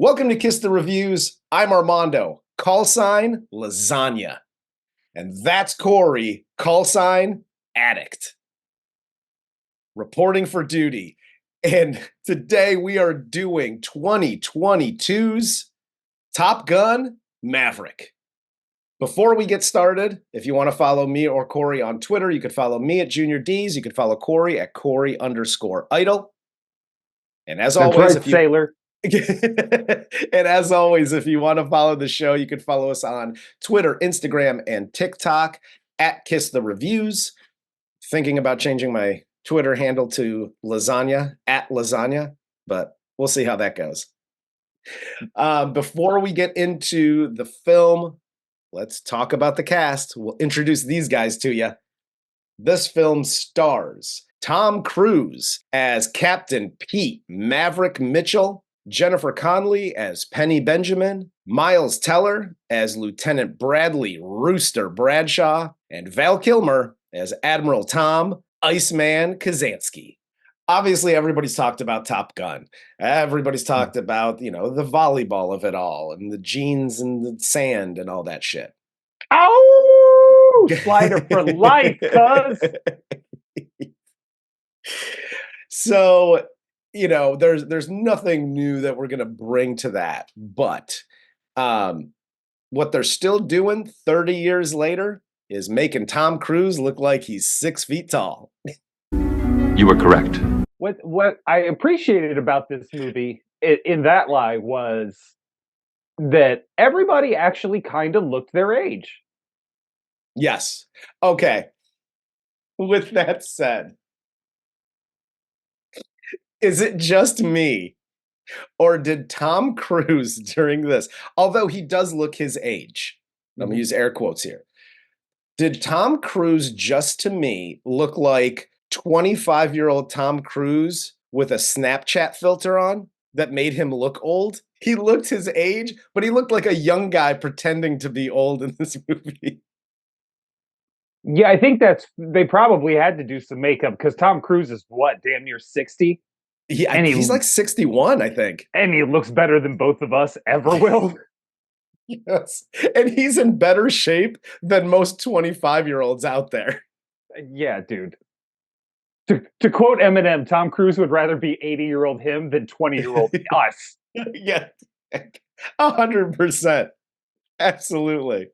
Welcome to Kiss the Reviews. I'm Armando, call sign lasagna. And that's Corey, call sign addict. Reporting for duty. And today we are doing 2022's Top Gun Maverick. Before we get started, if you want to follow me or Corey on Twitter, you could follow me at Junior D's. You could follow Corey at Corey_idol. And as That's always, right, sailor. And as always, if you want to follow the show, you can follow us on Twitter, Instagram, and TikTok at Kiss the Reviews. Thinking about changing my Twitter handle to lasagna, at lasagna, but we'll see how that goes. Before we get into the film, let's talk about the cast. We'll introduce these guys to you. This film stars Tom Cruise as Captain Pete Maverick Mitchell, Jennifer Connelly as Penny Benjamin, Miles Teller as Lieutenant Bradley Rooster Bradshaw, and Val Kilmer as Admiral Tom Iceman Kazansky. Obviously, everybody's talked about Top Gun. Everybody's talked about, the volleyball of it all and the jeans and the sand and all that shit. Oh, slider for life, cuz. So, there's nothing new that we're going to bring to that. But what they're still doing 30 years later is making Tom Cruise look like he's 6 feet tall. You were correct. What I appreciated about this movie in that lie was that everybody actually kind of looked their age. Yes. Okay. With that said, is it just me, or did Tom Cruise during this, although he does look his age, I'm going to use air quotes here, did Tom Cruise just to me look like 25-year-old Tom Cruise with a Snapchat filter on that made him look old? He looked his age, but he looked like a young guy pretending to be old in this movie. Yeah, I think they probably had to do some makeup because Tom Cruise is damn near 60? Yeah, and he's like 61, I think. And he looks better than both of us ever will. Yes, and he's in better shape than most 25-year-olds out there. Yeah, dude. To quote Eminem, Tom Cruise would rather be 80-year-old him than 20-year-old us. Yeah, 100%. Absolutely.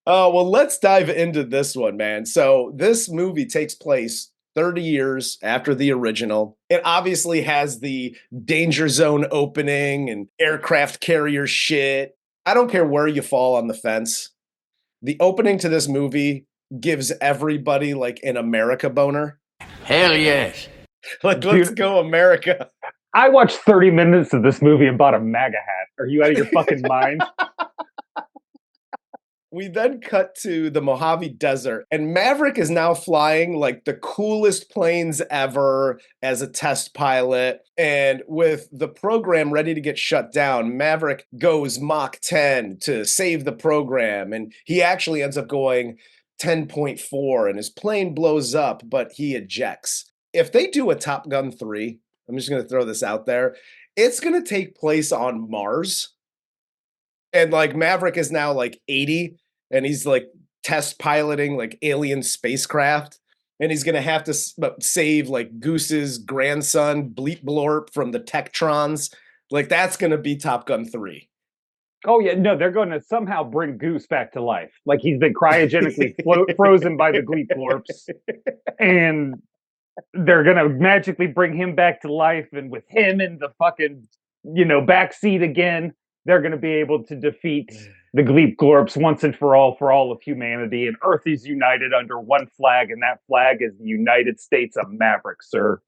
Oh, well, let's dive into this one, man. So this movie takes place 30 years after the original. It obviously has the danger zone opening and aircraft carrier shit. I don't care where you fall on the fence. The opening to this movie gives everybody like an America boner. Hell yes. Like, let's go America. I watched 30 minutes of this movie and bought a MAGA hat. Are you out of your fucking mind? We then cut to the Mojave Desert, and Maverick is now flying like the coolest planes ever as a test pilot. And with the program ready to get shut down, Maverick goes Mach 10 to save the program. And he actually ends up going 10.4, and his plane blows up, but he ejects. If they do a Top Gun 3, I'm just going to throw this out there, it's going to take place on Mars. And like Maverick is now like 80 and he's like test piloting like alien spacecraft. And he's going to have to save like Goose's grandson, Bleep Blorp, from the Tektrons. Like that's going to be Top Gun 3. Oh, yeah. No, they're going to somehow bring Goose back to life. Like he's been cryogenically frozen by the Bleep Blorps. And they're going to magically bring him back to life. And with him in the fucking, backseat again, they're going to be able to defeat the Gleep Glorps once and for all of humanity. And Earth is united under one flag, and that flag is the United States of Maverick, sir.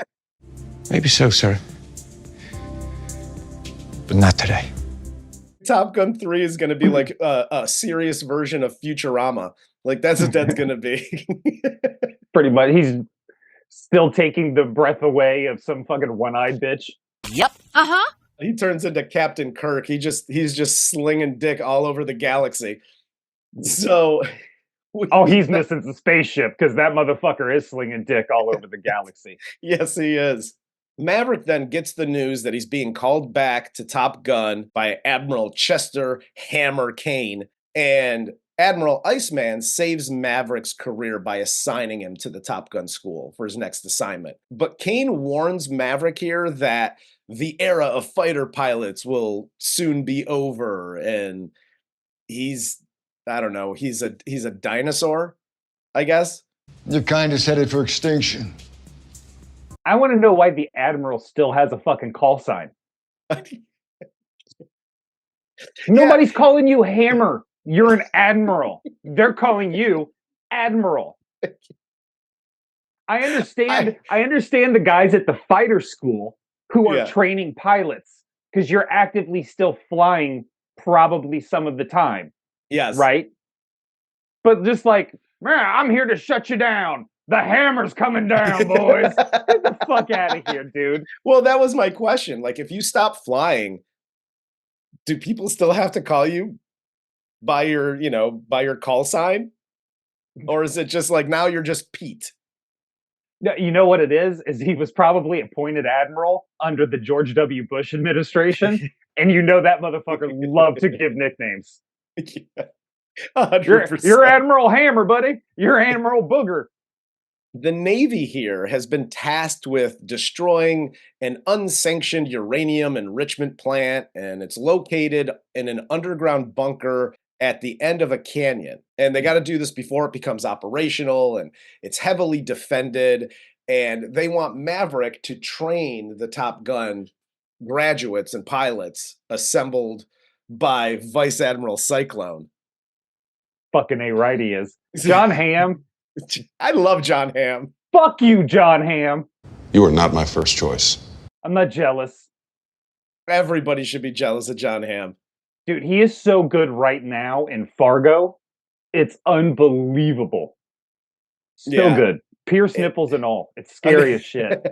Maybe so, sir. But not today. Top Gun 3 is going to be like a serious version of Futurama. Like, that's what that's going to be. Pretty much. He's still taking the breath away of some fucking one-eyed bitch. Yep. Uh-huh. He turns into Captain Kirk. He's just slinging dick all over the galaxy. So, he's missing the spaceship because that motherfucker is slinging dick all over the galaxy. Yes, he is. Maverick then gets the news that he's being called back to Top Gun by Admiral Chester Hammer Kane, and Admiral Iceman saves Maverick's career by assigning him to the Top Gun school for his next assignment. But Kane warns Maverick here that the era of fighter pilots will soon be over, and I don't know, he's a dinosaur, I guess. Your kind is headed for extinction. I want to know why the Admiral still has a fucking call sign. Nobody's calling you Hammer. You're an Admiral. They're calling you Admiral. I understand the guys at the fighter school who are training pilots because you're actively still flying probably some of the time. Yes. Right? But just like, man, I'm here to shut you down. The hammer's coming down, boys. Get the fuck out of here, dude. Well, that was my question. Like, if you stop flying, do people still have to call you by your call sign? Or is it just like now you're just Pete? You know what it is? Is he was probably appointed admiral under the George W. Bush administration. And you know that motherfucker loved to give nicknames. Yeah, you're Admiral Hammer, buddy. You're Admiral Booger. The Navy here has been tasked with destroying an unsanctioned uranium enrichment plant, and it's located in an underground bunker at the end of a canyon. And they got to do this before it becomes operational, and it's heavily defended. And they want Maverick to train the Top Gun graduates and pilots assembled by Vice Admiral Cyclone. Fucking A right he is. John Hamm. I love John Hamm. Fuck you, John Hamm. You are not my first choice. I'm not jealous. Everybody should be jealous of John Hamm. Dude, he is so good right now in Fargo. It's unbelievable. Still good. Pierce nipples and all. It's scary as shit.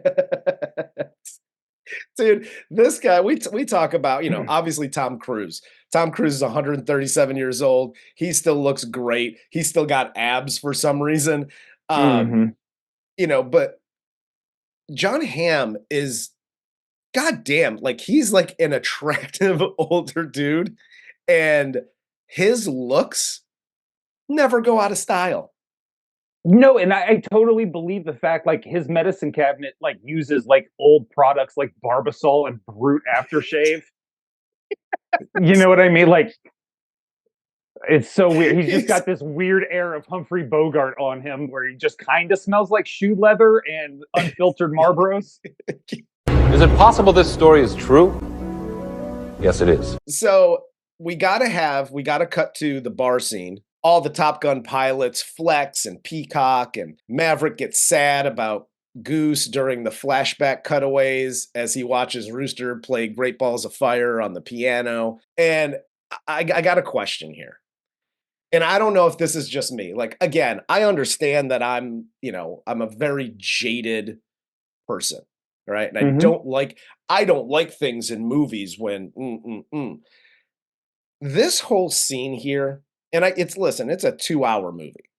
Dude, this guy, we talk about, obviously Tom Cruise. Tom Cruise is 137 years old. He still looks great. He's still got abs for some reason. But John Hamm is, goddamn, like he's like an attractive older dude, and his looks never go out of style. No, and I totally believe the fact, like, his medicine cabinet, like, uses, like, old products like Barbasol and Brute aftershave. You know what I mean? Like, it's so weird. He's just got this weird air of Humphrey Bogart on him where he just kind of smells like shoe leather and unfiltered Marlboros. Is it possible this story is true? Yes, it is. So we got to cut to the bar scene. All the Top Gun pilots flex and peacock, and Maverick gets sad about Goose during the flashback cutaways as he watches Rooster play Great Balls of Fire on the piano. And I got a question here. And I don't know if this is just me. Like, again, I understand that I'm a very jaded person, right? And I don't like things in movies when this whole scene here. And it's a 2-hour movie.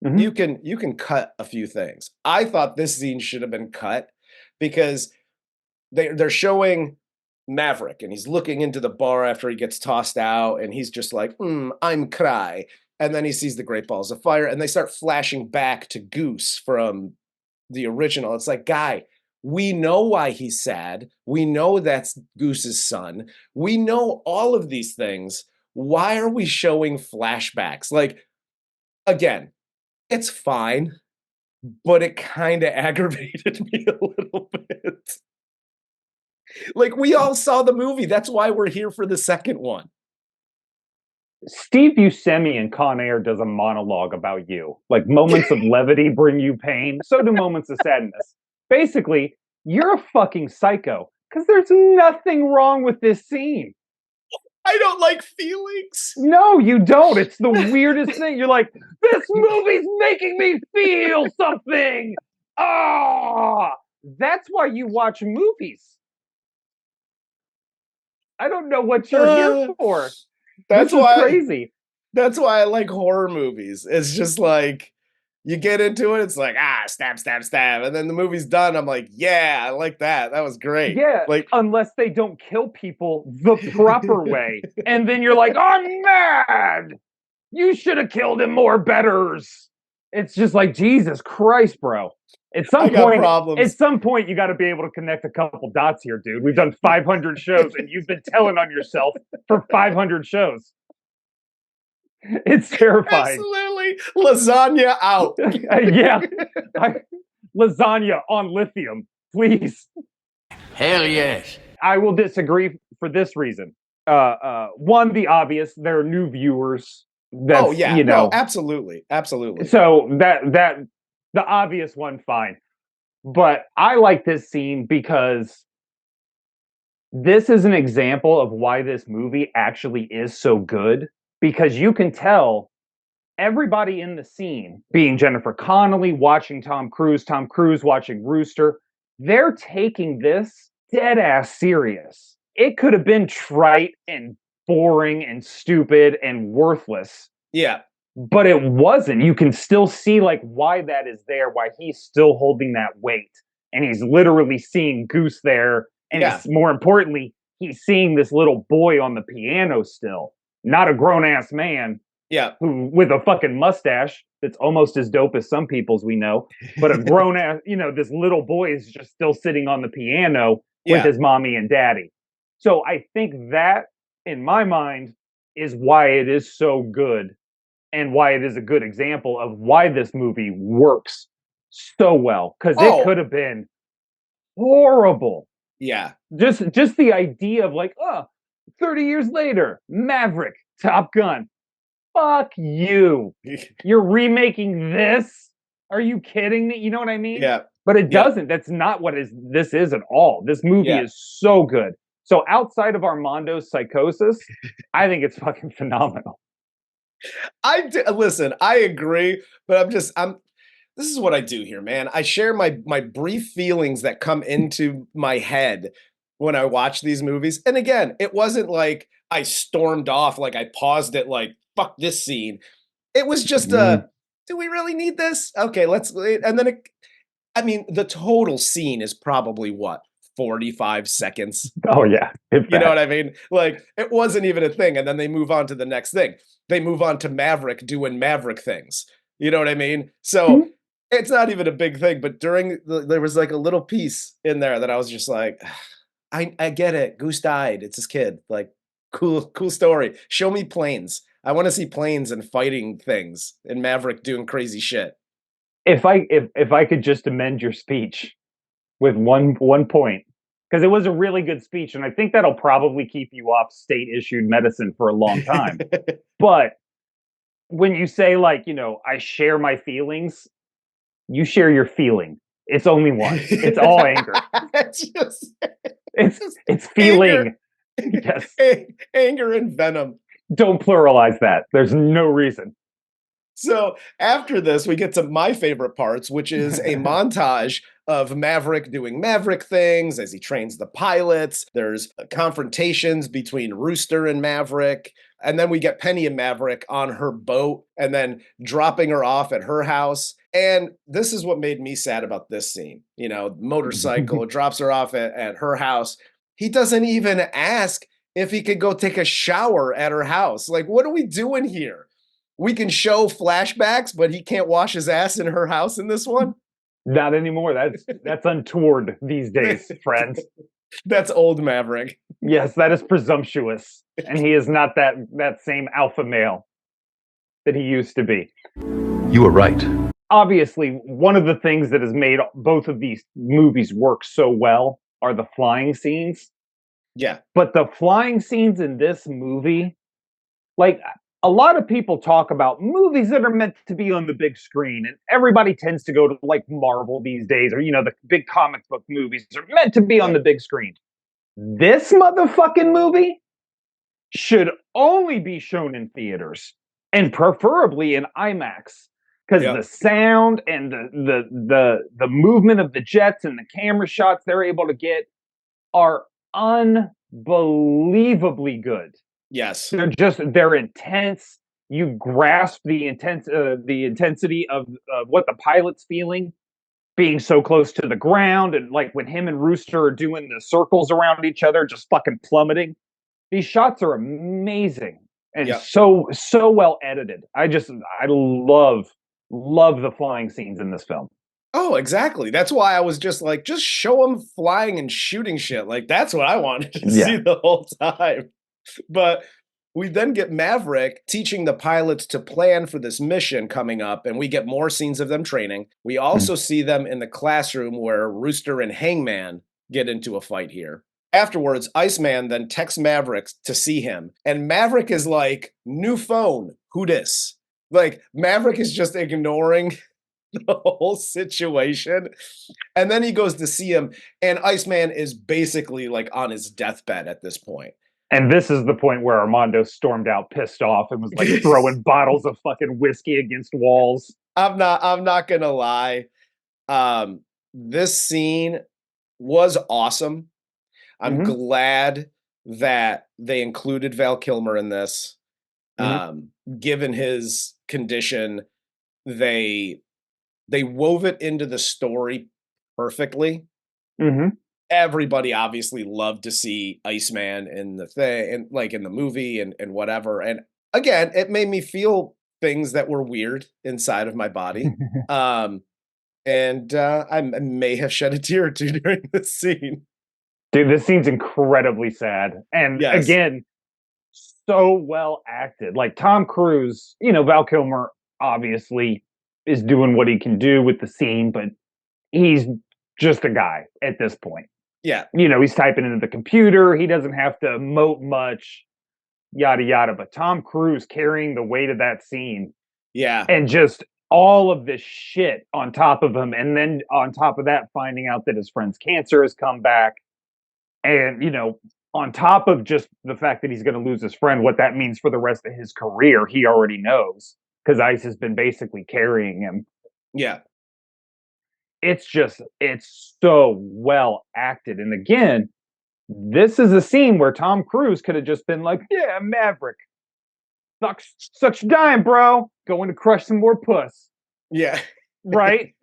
Mm-hmm. You can cut a few things. I thought this scene should have been cut because they're showing Maverick and he's looking into the bar after he gets tossed out, and he's just like, I'm cry. And then he sees the Great Balls of Fire, and they start flashing back to Goose from the original. It's like, guy, we know why he's sad. We know that's Goose's son. We know all of these things. Why are we showing flashbacks? Like, again, it's fine, but it kind of aggravated me a little bit. Like, we all saw the movie. That's why we're here for the second one. Steve Buscemi in Con Air does a monologue about you. Like, moments of levity bring you pain. So do moments of sadness. Basically, you're a fucking psycho because there's nothing wrong with this scene. I don't like feelings. No, you don't. It's the weirdest thing. You're like, this movie's making me feel something. That's why you watch movies. I don't know what you're here for. That's why crazy. That's why I like horror movies. It's just like, You get into it, it's like, stab, stab, stab. And then the movie's done. I'm like, yeah, I like that. That was great. Yeah, Like, unless they don't kill people the proper way. And then you're like, I'm mad. You should have killed him more betters. It's just like, Jesus Christ, bro. At some point, you got to be able to connect a couple dots here, dude. We've done 500 shows, and you've been telling on yourself for 500 shows. It's terrifying. Absolutely. Lasagna out. Yeah. Lasagna on lithium, please. Hell yes. I will disagree for this reason. One, the obvious, there are new viewers. Absolutely. Absolutely. So that the obvious one, fine. But I like this scene because this is an example of why this movie actually is so good. Because you can tell everybody in the scene, being Jennifer Connelly, watching Tom Cruise watching Rooster, they're taking this dead ass serious. It could have been trite and boring and stupid and worthless. Yeah. But it wasn't. You can still see like why that is there, why he's still holding that weight. And he's literally seeing Goose there. And more importantly, he's seeing this little boy on the piano still. Not a grown-ass man. Yeah. Who with a fucking mustache that's almost as dope as some people's we know. But a grown-ass, this little boy is just still sitting on the piano with his mommy and daddy. So I think that, in my mind, is why it is so good. And why it is a good example of why this movie works so well. Because it could have been horrible. Yeah. Just the idea of like, 30 years later, Maverick, Top Gun. Fuck you. You're remaking this? Are you kidding me? You know what I mean? Yeah. But it doesn't. That's not what this is at all. This movie is so good. So outside of Armando's psychosis, I think it's fucking phenomenal. Listen, I agree, but this is what I do here, man. I share my brief feelings that come into my head when I watch these movies. And again, it wasn't like I stormed off, like I paused it, like, fuck this scene. It was just do we really need this? Okay, and then the total scene is probably what? 45 seconds. Oh yeah. You know what I mean? Like, it wasn't even a thing. And then they move on to the next thing. They move on to Maverick doing Maverick things. You know what I mean? So it's not even a big thing, but there was like a little piece in there that I was just like, I get it. Goose died. It's his kid. Like, cool story. Show me planes. I want to see planes and fighting things and Maverick doing crazy shit. If I could just amend your speech with one point, because it was a really good speech, and I think that'll probably keep you off state-issued medicine for a long time. But when you say, like, I share my feelings, you share your feeling. It's only one. It's all anger. It's feeling. Anger. Yes. Anger and venom. Don't pluralize that. There's no reason. So after this, we get to my favorite parts, which is a montage of Maverick doing Maverick things as he trains the pilots. There's confrontations between Rooster and Maverick. And then we get Penny and Maverick on her boat and then dropping her off at her house. And this is what made me sad about this scene. Motorcycle drops her off at her house. He doesn't even ask if he could go take a shower at her house. Like, what are we doing here? We can show flashbacks, but he can't wash his ass in her house in this one? Not anymore. That's untoward these days, friends. That's old Maverick. Yes, that is presumptuous. And he is not that same alpha male that he used to be. You were right. Obviously, one of the things that has made both of these movies work so well are the flying scenes. Yeah. But the flying scenes in this movie, like, a lot of people talk about movies that are meant to be on the big screen, and everybody tends to go to like Marvel these days, or the big comic book movies are meant to be on the big screen. This motherfucking movie should only be shown in theaters, and preferably in IMAX, because the sound and the movement of the jets and the camera shots they're able to get are unbelievably good. Yes. They're intense. You grasp the intensity of what the pilot's feeling, being so close to the ground, and like when him and Rooster are doing the circles around each other, just fucking plummeting. These shots are amazing and so well edited. I love the flying scenes in this film. Oh, exactly. That's why I was just like, just show them flying and shooting shit. Like, that's what I wanted to see the whole time. But we then get Maverick teaching the pilots to plan for this mission coming up, and we get more scenes of them training. We also see them in the classroom where Rooster and Hangman get into a fight here. Afterwards, Iceman then texts Maverick to see him, and Maverick is like, new phone, who dis? Like, Maverick is just ignoring the whole situation. And then he goes to see him, and Iceman is basically like on his deathbed at this point. And this is the point where Armando stormed out pissed off and was like throwing bottles of fucking whiskey against walls. I'm not gonna lie. This scene was awesome. I'm glad that they included Val Kilmer in this. Given his condition, they wove it into the story perfectly. Everybody obviously loved to see Iceman in the thing, and like in the movie and whatever. And again, it made me feel things that were weird inside of my body. And I may have shed a tear or two during this scene. Dude, this scene's incredibly sad. And again, so well acted. Like Tom Cruise, Val Kilmer obviously is doing what he can do with the scene, but he's just a guy at this point. Yeah. He's typing into the computer. He doesn't have to emote much, yada, yada. But Tom Cruise carrying the weight of that scene. Yeah. And just all of this shit on top of him. And then on top of that, finding out that his friend's cancer has come back. And, on top of just the fact that he's going to lose his friend, what that means for the rest of his career, he already knows. Because Ice has been basically carrying him. Yeah. It's so well acted. And again, this is a scene where Tom Cruise could have just been like, yeah, Maverick. Such dime, bro. Going to crush some more puss. Yeah. Right?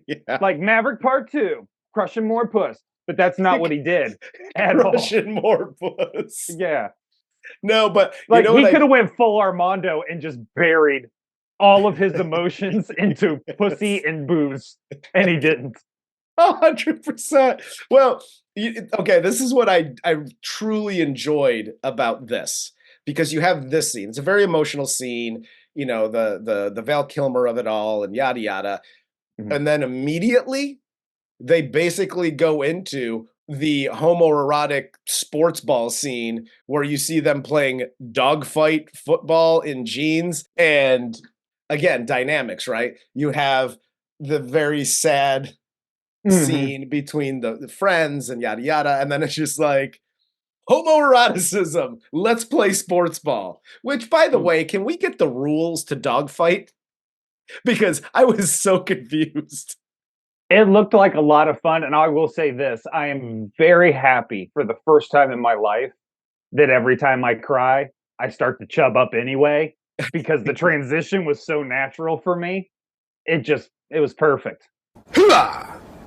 Yeah. Like Maverick Part 2, crushing more puss. But that's not what he did at all. Crushing more puss. Yeah. No, but like he could have went full Armando and just buried all of his emotions into pussy and booze, and he didn't. 100%. Well, okay, this is what I truly enjoyed about this, because you have this scene. It's a very emotional scene, the Val Kilmer of it all and yada yada. And then immediately they basically go into the homoerotic sports ball scene where you see them playing dogfight football in jeans. And again, dynamics, right? You have the very sad scene between the friends and yada yada. And then it's just like, homoeroticism, let's play sports ball. Which, by the way, can we get the rules to dogfight? Because I was so confused. It looked like a lot of fun, and I will say this. I am very happy for the first time in my life that every time I cry, I start to chub up anyway, because the transition was so natural for me. It was perfect.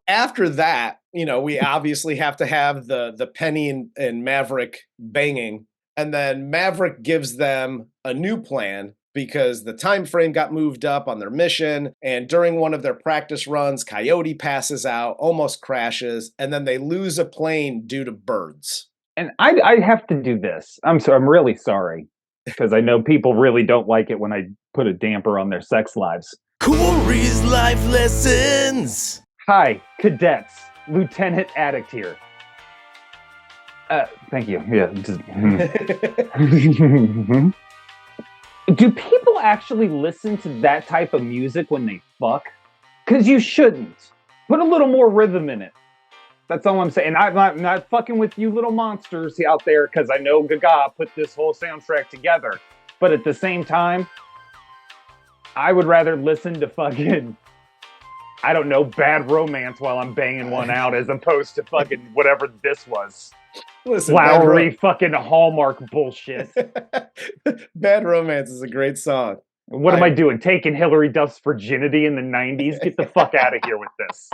After that, we obviously have to have the Penny and Maverick banging, and then Maverick gives them a new plan because the time frame got moved up on their mission, and during one of their practice runs, Coyote passes out, almost crashes, and then they lose a plane due to birds. And I have to do this. I'm really sorry, because I know people really don't like it when I put a damper on their sex lives. Corey's Life Lessons! Hi, cadets. Lieutenant Addict here. Thank you. Yeah. Do people actually listen to that type of music when they fuck? Because you shouldn't. Put a little more rhythm in it. That's all I'm saying. I'm not fucking with you little monsters out there, because I know Gaga put this whole soundtrack together. But at the same time, I would rather listen to fucking, I don't know, Bad Romance while I'm banging one out as opposed to fucking whatever this was. Listen, Flowery fucking Hallmark bullshit. Bad Romance is a great song. What am I doing? Taking Hillary Duff's virginity in the 90s? Get the fuck out of here with this.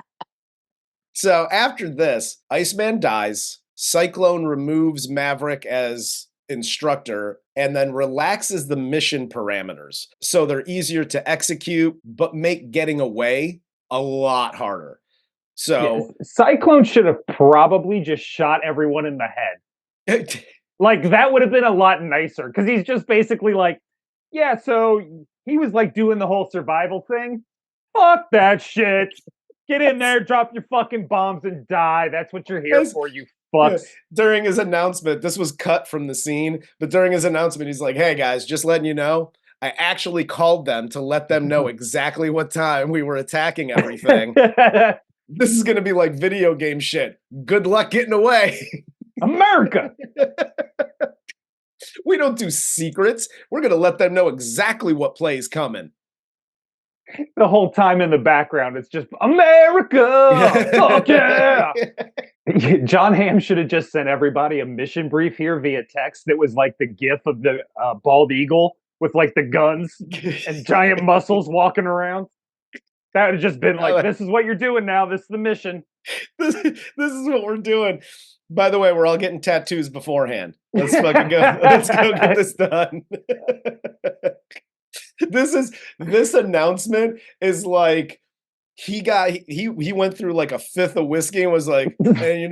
So after this, Iceman dies. Cyclone removes Maverick as instructor and then relaxes the mission parameters. So they're easier to execute, but make getting away a lot harder. So Cyclone should have probably just shot everyone in the head. Like, that would have been a lot nicer, because he's just basically like, yeah, so he was like doing the whole survival thing. Fuck that shit. Get in there, drop your fucking bombs and die. That's what you're here for, you fucks. During his announcement, this was cut from the scene, but during his announcement, he's like, hey guys, just letting you know, I actually called them to let them know exactly what time we were attacking everything. This is going to be like video game shit. Good luck getting away. America. We don't do secrets. We're going to let them know exactly what play's coming. The whole time in the background, it's just America. Fuck yeah. John Hamm should have just sent everybody a mission brief here via text that was like the gif of the bald eagle with like the guns and giant muscles walking around. That would have just been like, this is what you're doing now. This is the mission. This is what we're doing. By the way, we're all getting tattoos beforehand. Let's fucking go. Let's go get this done. This announcement is like he went through like a fifth of whiskey and was like, hey, you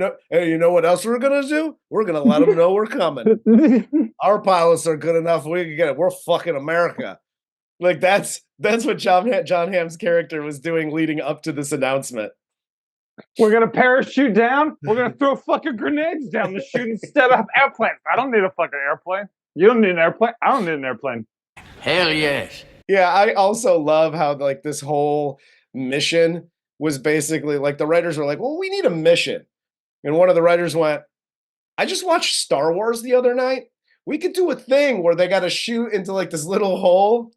know what else we're gonna do? We're gonna let them know we're coming. Our pilots are good enough. We can get it. We're fucking America. Like that's what John Hamm's character was doing leading up to this announcement. We're gonna parachute down. We're gonna throw fucking grenades down the chute instead of airplanes. I don't need a fucking airplane. You don't need an airplane. I don't need an airplane. Hell yes. Yeah, I also love how like this whole mission was basically like the writers were like, well, we need a mission. And one of the writers went, I just watched Star Wars the other night. We could do a thing where they got to shoot into like this little hole.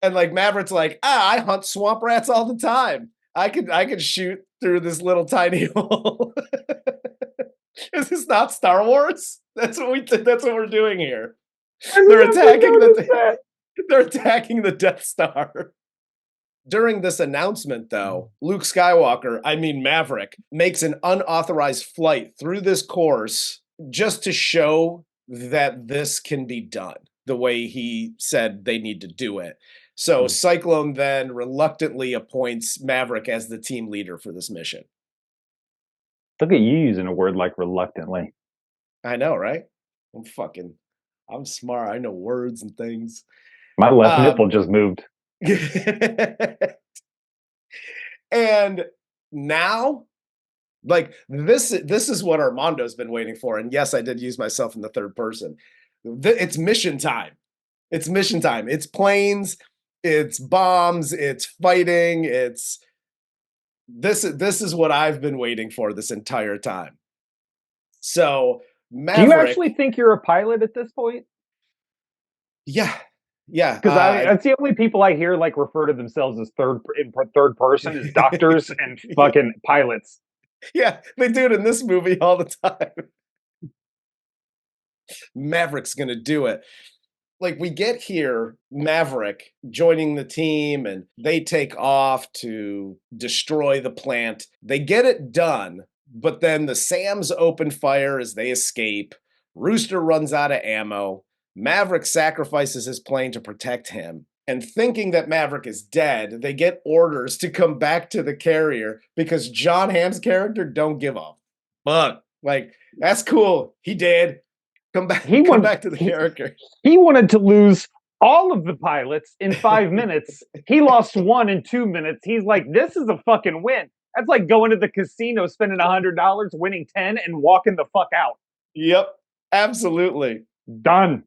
And like Maverick's like, I hunt swamp rats all the time. I could shoot through this little tiny hole. Is this not Star Wars? That's what we're doing here. They're attacking the Death Star. During this announcement, though, Luke Skywalker, Maverick, makes an unauthorized flight through this course just to show that this can be done the way he said they need to do it. So Cyclone then reluctantly appoints Maverick as the team leader for this mission. Look at you using a word like reluctantly. I know, right? I'm smart. I know words and things. My left nipple just moved. And now, like this is what Armando's been waiting for. And yes, I did use myself in the third person. It's mission time. It's mission time. It's planes. It's bombs. It's fighting. This is what I've been waiting for this entire time. So Maverick, do you actually think you're a pilot at this point? Yeah. Because that's the only people I hear like refer to themselves as third person is doctors and fucking pilots. Yeah, they do it in this movie all the time. Maverick's gonna do it. Like we get here, Maverick joining the team, and they take off to destroy the plant. They get it done, but then the SAMs open fire as they escape. Rooster runs out of ammo. Maverick sacrifices his plane to protect him. And thinking that Maverick is dead, they get orders to come back to the carrier because John Hamm's character don't give a fuck. Like, that's cool. He did. Come back to the character. He wanted to lose all of the pilots in 5 minutes. He lost one in 2 minutes. He's like, this is a fucking win. That's like going to the casino, spending $100, winning 10, and walking the fuck out. Yep, absolutely. Done.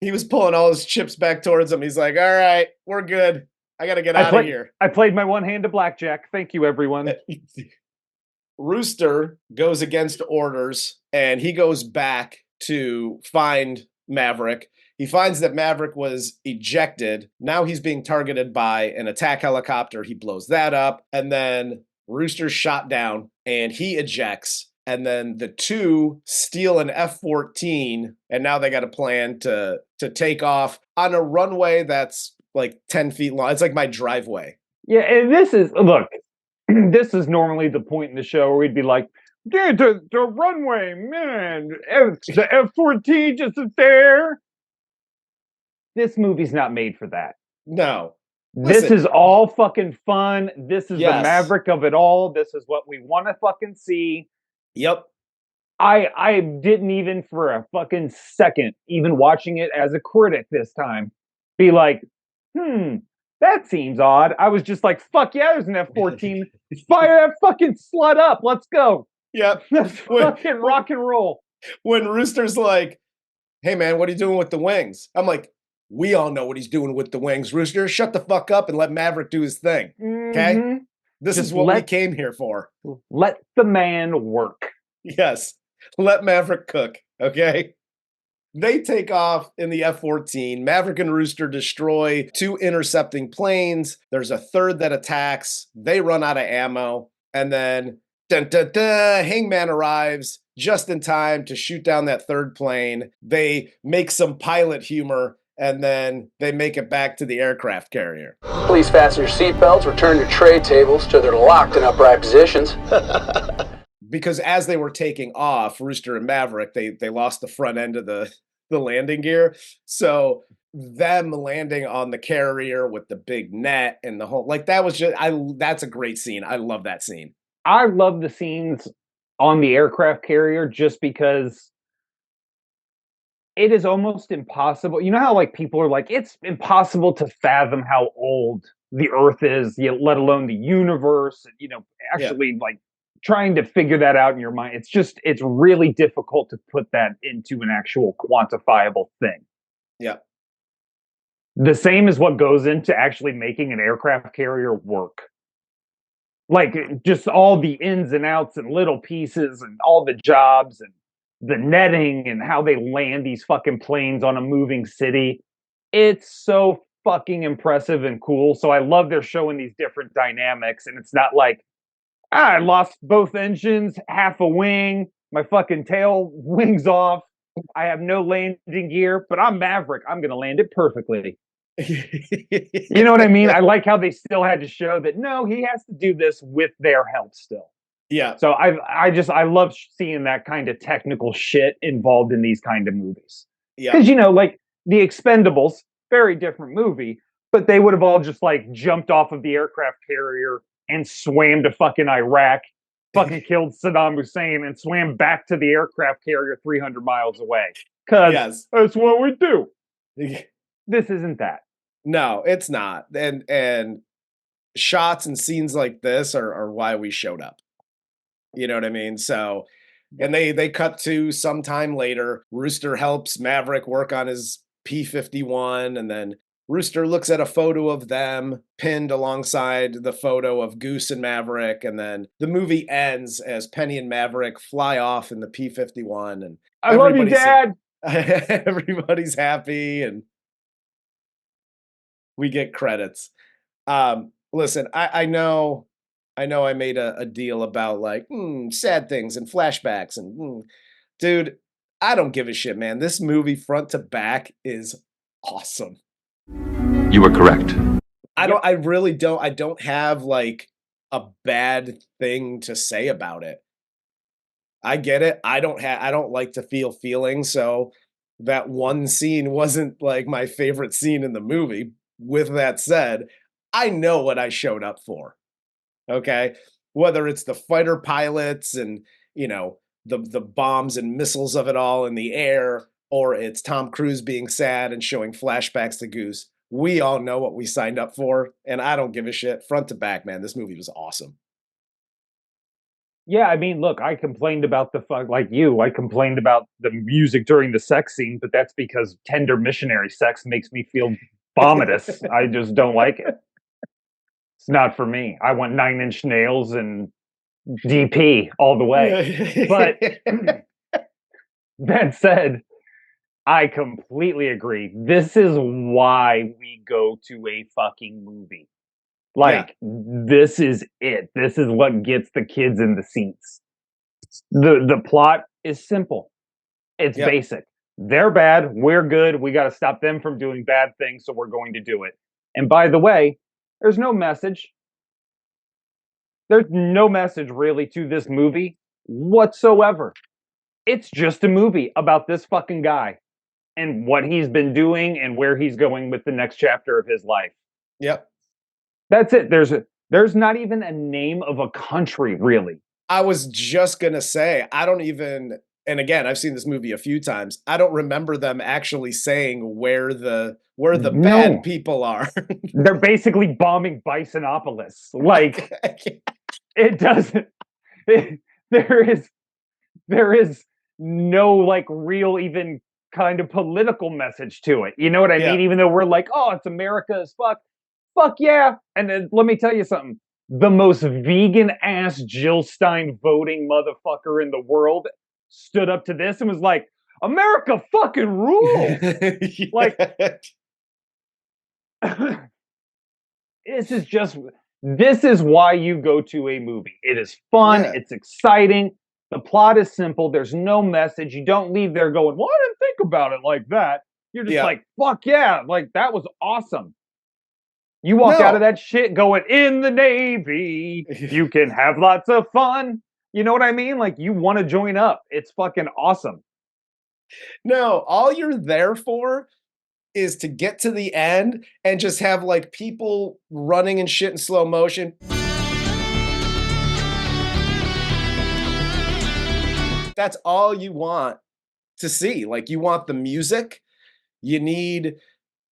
He was pulling all his chips back towards him. He's like, all right, we're good. I got to get out of here. I played my one hand of blackjack. Thank you, everyone. Rooster goes against orders, and he goes back to find Maverick. He finds that Maverick was ejected. Now he's being targeted by an attack helicopter. He blows that up, and then Rooster's shot down, and he ejects. and then the two steal an F-14, and now they got a plan to take off on a runway that's like 10 feet long. It's like my driveway. Yeah, and this is normally the point in the show where we'd be like, dude, the runway, man, the F-14 just is there. This movie's not made for that. No. This is all fucking fun. This is the Yes. Maverick of it all. This is what we want to fucking see. Yep. I didn't even for a fucking second, even watching it as a critic this time, be like, that seems odd. I was just like, fuck yeah, there's an F-14. Fire that fucking slut up. Let's go. Yep. Let's fucking rock and roll. When Rooster's like, hey man, what are you doing with the wings? I'm like, we all know what he's doing with the wings, Rooster. Shut the fuck up and let Maverick do his thing. Okay? Mm-hmm. This Just is what we came here for. Let the man work. Yes. Let Maverick cook. Okay? They take off in the F-14. Maverick and Rooster destroy two intercepting planes. There's a third that attacks. They run out of ammo. And then, Hangman arrives just in time to shoot down that third plane. They make some pilot humor, and then they make it back to the aircraft carrier. Please fasten your seatbelts, return your tray tables to their locked and upright positions. Because as they were taking off, Rooster and Maverick, they lost the front end of the landing gear. So them landing on the carrier with the big net and the whole, like, that was just, that's a great scene. I love that scene. I love the scenes on the aircraft carrier just because it is almost impossible. You know how like people are like, it's impossible to fathom how old the Earth is, let alone the universe, actually like trying to figure that out in your mind. It's really difficult to put that into an actual quantifiable thing. Yeah. The same is what goes into actually making an aircraft carrier work. Like just all the ins and outs and little pieces and all the jobs and the netting and how they land these fucking planes on a moving city. It's so fucking impressive and cool. So I love they're showing these different dynamics, and it's not like, I lost both engines, half a wing, my fucking tail wings off. I have no landing gear, but I'm Maverick. I'm going to land it perfectly. You know what I mean? I like how they still had to show that, no, he has to do this with their help still. Yeah. So I love seeing that kind of technical shit involved in these kind of movies. Yeah. Because, like the Expendables, very different movie, but they would have all just like jumped off of the aircraft carrier and swam to fucking Iraq, fucking killed Saddam Hussein, and swam back to the aircraft carrier 300 miles away. Because that's what we do. This isn't that. No, it's not. And shots and scenes like this are why we showed up. You know what I mean? So, and they cut to some time later. Rooster helps Maverick work on his P-51, and then Rooster looks at a photo of them pinned alongside the photo of Goose and Maverick, and then the movie ends as Penny and Maverick fly off in the P-51. And I love you, Dad. Everybody's happy, and we get credits. Listen, I know I made a deal about like sad things and flashbacks and dude, I don't give a shit, man. This movie front to back is awesome. You were correct. I don't have like a bad thing to say about it. I get it. I don't like to feel feelings, so that one scene wasn't like my favorite scene in the movie. With that said, I know what I showed up for. Okay? Whether it's the fighter pilots and, the bombs and missiles of it all in the air, or it's Tom Cruise being sad and showing flashbacks to Goose. We all know what we signed up for, and I don't give a shit. Front to back, man, this movie was awesome. Yeah, I mean, look, I complained about I complained about the music during the sex scene, but that's because tender missionary sex makes me feel vomitous. I just don't like it. It's not for me. I want 9 Inch Nails and DP all the way. But that said, I completely agree. This is why we go to a fucking movie. This is it. This is what gets the kids in the seats. The plot is simple. It's basic. They're bad. We're good. We got to stop them from doing bad things, so we're going to do it. And by the way, there's no message. There's no message really to this movie whatsoever. It's just a movie about this fucking guy and what he's been doing and where he's going with the next chapter of his life. Yep. That's it. There's not even a name of a country, really. I was just gonna say, I don't even, and again, I've seen this movie a few times. I don't remember them actually saying where the bad people are. They're basically bombing Bisonopolis. Like it doesn't. There is no like real even kind of political message to it. You know what I mean? Even though we're like, oh, it's America as fuck. Fuck yeah. And then let me tell you something. The most vegan ass Jill Stein voting motherfucker in the world stood up to this and was like, America fucking rules. Like, this is why you go to a movie. It is fun. Yeah. It's exciting. The plot is simple. There's no message. You don't leave there going, well, I didn't think about it like that. You're just like, fuck yeah. Like, that was awesome. You walk out of that shit going, in the Navy, you can have lots of fun. You know what I mean? Like, you want to join up. It's fucking awesome. No, all you're there for is to get to the end and just have, like, people running and shit in slow motion. That's all you want to see. Like, you want the music. You need,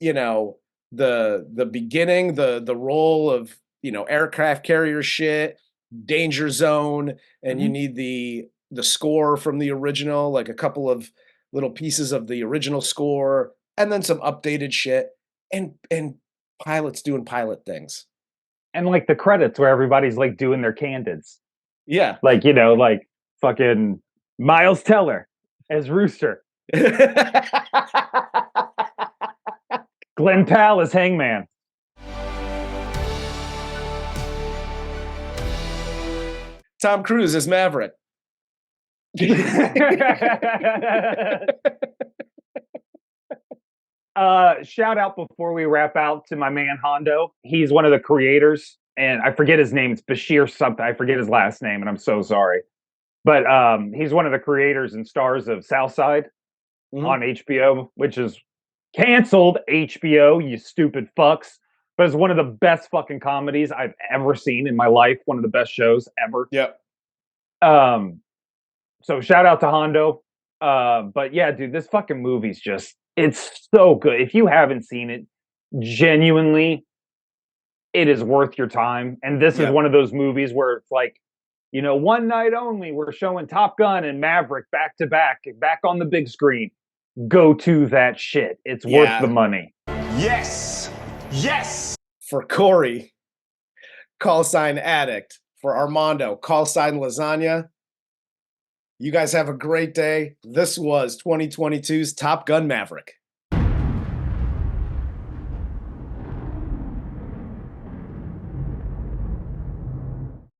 you know, the beginning, the role of, you know, aircraft carrier shit, danger zone, and you need the score from the original, like a couple of little pieces of the original score, and then some updated shit, and pilots doing pilot things. And like the credits where everybody's like doing their candids. Yeah. Like, you know, like fucking Miles Teller as Rooster. Glenn Powell as Hangman. Tom Cruise as Maverick. Shout out before we wrap out to my man Hondo. He's one of the creators, and I forget his name. It's Bashir something. I forget his last name, and I'm so sorry. But he's one of the creators and stars of Southside on HBO, which is canceled HBO, you stupid fucks. But it's one of the best fucking comedies I've ever seen in my life. One of the best shows ever. Yep. So shout out to Hondo. But yeah, dude, this fucking movie's just, it's so good. If you haven't seen it, genuinely, it is worth your time. And this is one of those movies where it's like, you know, one night only, we're showing Top Gun and Maverick back to back on the big screen. Go to that shit. It's worth the money. Yes. Yes. For Corey, call sign addict. For Armando, call sign lasagna. You guys have a great day. This was 2022's Top Gun Maverick.